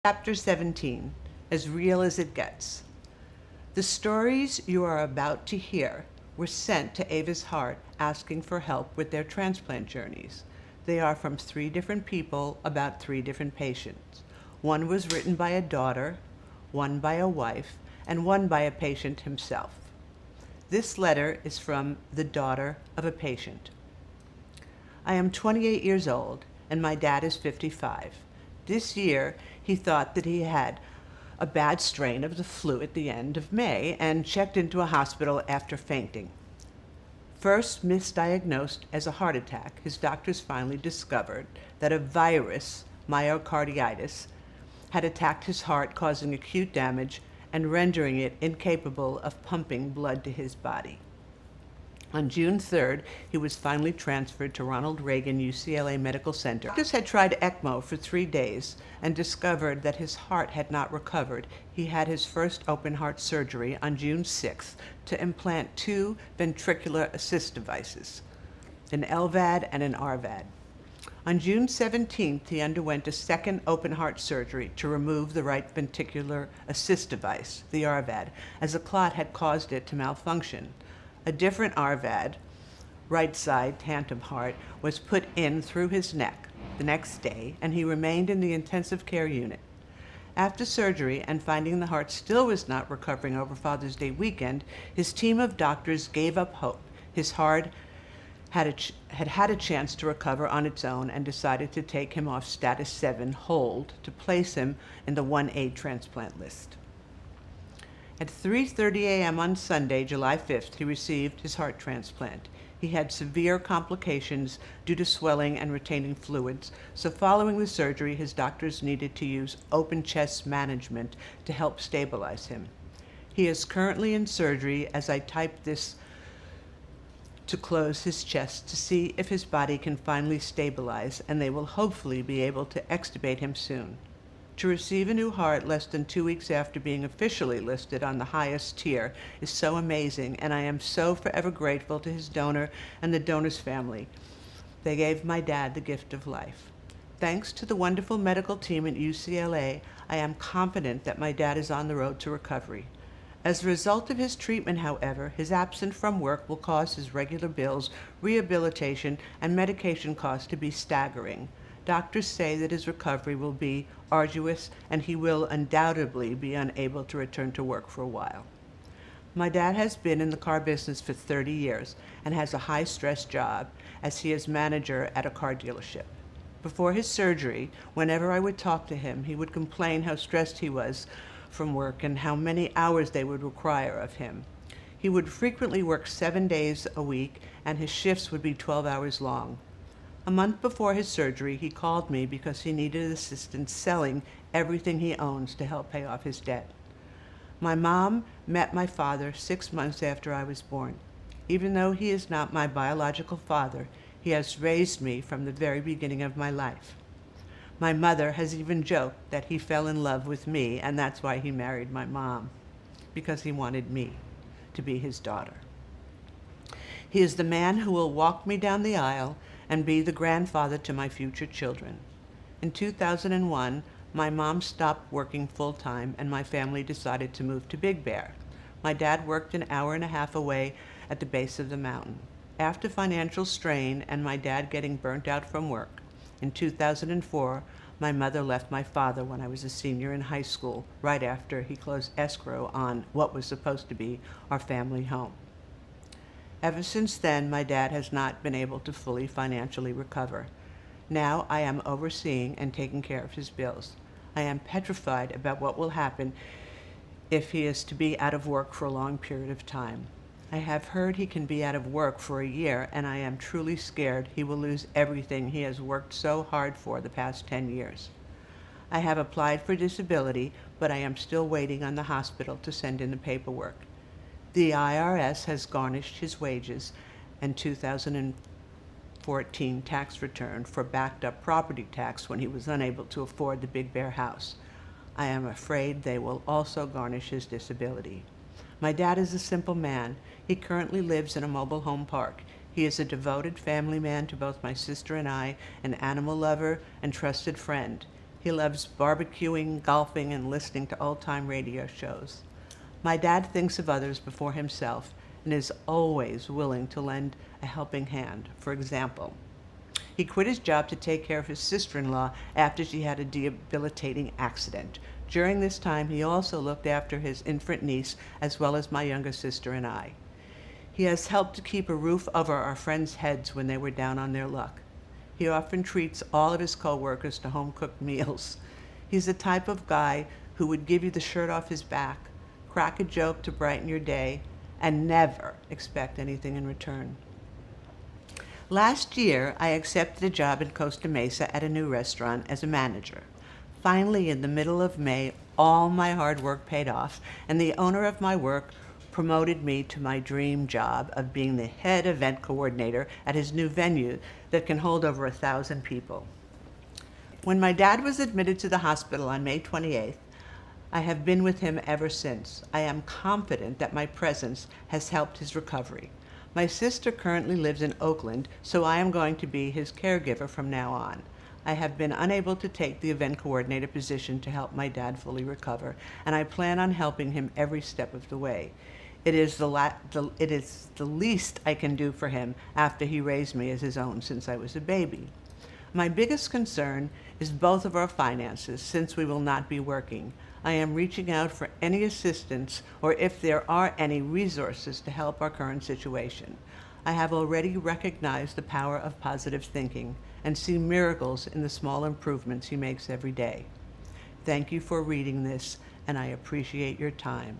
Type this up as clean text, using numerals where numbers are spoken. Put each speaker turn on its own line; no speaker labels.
Chapter 17, As Real as It Gets. The stories you are about to hear were sent to Ava's Heart asking for help with their transplant journeys. They are from 3 different people about 3 different patients. One was written by a daughter, one by a wife, and one by a patient himself. This letter is from the daughter of a patient. I am 28 years old, and my dad is 55. This year, he thought that he had a bad strain of the flu at the end of May and checked into a hospital after fainting. First misdiagnosed as a heart attack, his doctors finally discovered that a virus, myocarditis, had attacked his heart, causing acute damage and rendering it incapable of pumping blood to his body. On June 3rd, he was finally transferred to Ronald Reagan UCLA Medical Center. Doctors had tried ECMO for 3 days and discovered that his heart had not recovered. He had his first open heart surgery on June 6th to implant 2 ventricular assist devices, an LVAD and an RVAD. On June 17th, he underwent a second open heart surgery to remove the right ventricular assist device, the RVAD, as a clot had caused it to malfunction. A different RVAD, right side tandem heart, was put in through his neck the next day, and he remained in the intensive care unit. After surgery and finding the heart still was not recovering over Father's Day weekend, his team of doctors gave up hope. His heart had a chance to recover on its own and decided to take him off status 7 hold to place him in the 1A transplant list. At 3:30 a.m. on Sunday, July 5th, he received his heart transplant. He had severe complications due to swelling and retaining fluids, so following the surgery, his doctors needed to use open chest management to help stabilize him. He is currently in surgery as I type this to close his chest to see if his body can finally stabilize, and they will hopefully be able to extubate him soon. To receive a new heart less than 2 weeks after being officially listed on the highest tier is so amazing, and I am so forever grateful to his donor and the donor's family. They gave my dad the gift of life. Thanks to the wonderful medical team at UCLA, I am confident that my dad is on the road to recovery. As a result of his treatment, however, his absence from work will cause his regular bills, rehabilitation, and medication costs to be staggering. Doctors say that his recovery will be arduous and he will undoubtedly be unable to return to work for a while. My dad has been in the car business for 30 years and has a high-stress job as he is manager at a car dealership. Before his surgery, whenever I would talk to him, he would complain how stressed he was from work and how many hours they would require of him. He would frequently work 7 days a week and his shifts would be 12 hours long. A month before his surgery, he called me because he needed assistance selling everything he owns to help pay off his debt. My mom met my father 6 months after I was born. Even though he is not my biological father, he has raised me from the very beginning of my life. My mother has even joked that he fell in love with me, and that's why he married my mom, because he wanted me to be his daughter. He is the man who will walk me down the aisle and be the grandfather to my future children. In 2001, my mom stopped working full-time and my family decided to move to Big Bear. My dad worked an hour and a half away at the base of the mountain. After financial strain and my dad getting burnt out from work, in 2004, my mother left my father when I was a senior in high school, right after he closed escrow on what was supposed to be our family home. Ever since then, my dad has not been able to fully financially recover. Now I am overseeing and taking care of his bills. I am petrified about what will happen if he is to be out of work for a long period of time. I have heard he can be out of work for a year, and I am truly scared he will lose everything he has worked so hard for the past 10 years. I have applied for disability, but I am still waiting on the hospital to send in the paperwork. The IRS has garnished his wages and 2014 tax return for backed up property tax when he was unable to afford the Big Bear house. I am afraid they will also garnish his disability. My dad is a simple man. He currently lives in a mobile home park. He is a devoted family man to both my sister and I, an animal lover and trusted friend. He loves barbecuing, golfing, and listening to old-time radio shows. My dad thinks of others before himself and is always willing to lend a helping hand. For example, he quit his job to take care of his sister-in-law after she had a debilitating accident. During this time, he also looked after his infant niece as well as my younger sister and I. He has helped to keep a roof over our friends' heads when they were down on their luck. He often treats all of his co-workers to home-cooked meals. He's the type of guy who would give you the shirt off his back, crack a joke to brighten your day, and never expect anything in return. Last year, I accepted a job in Costa Mesa at a new restaurant as a manager. Finally, in the middle of May, all my hard work paid off, and the owner of my work promoted me to my dream job of being the head event coordinator at his new venue that can hold over 1,000 people. When my dad was admitted to the hospital on May 28th, I have been with him ever since. I am confident that my presence has helped his recovery. My sister currently lives in Oakland, so I am going to be his caregiver from now on. I have been unable to take the event coordinator position to help my dad fully recover, and I plan on helping him every step of the way. It is the least I can do for him after he raised me as his own since I was a baby. My biggest concern is both of our finances, since we will not be working. I am reaching out for any assistance or if there are any resources to help our current situation. I have already recognized the power of positive thinking and see miracles in the small improvements he makes every day. Thank you for reading this, and I appreciate your time.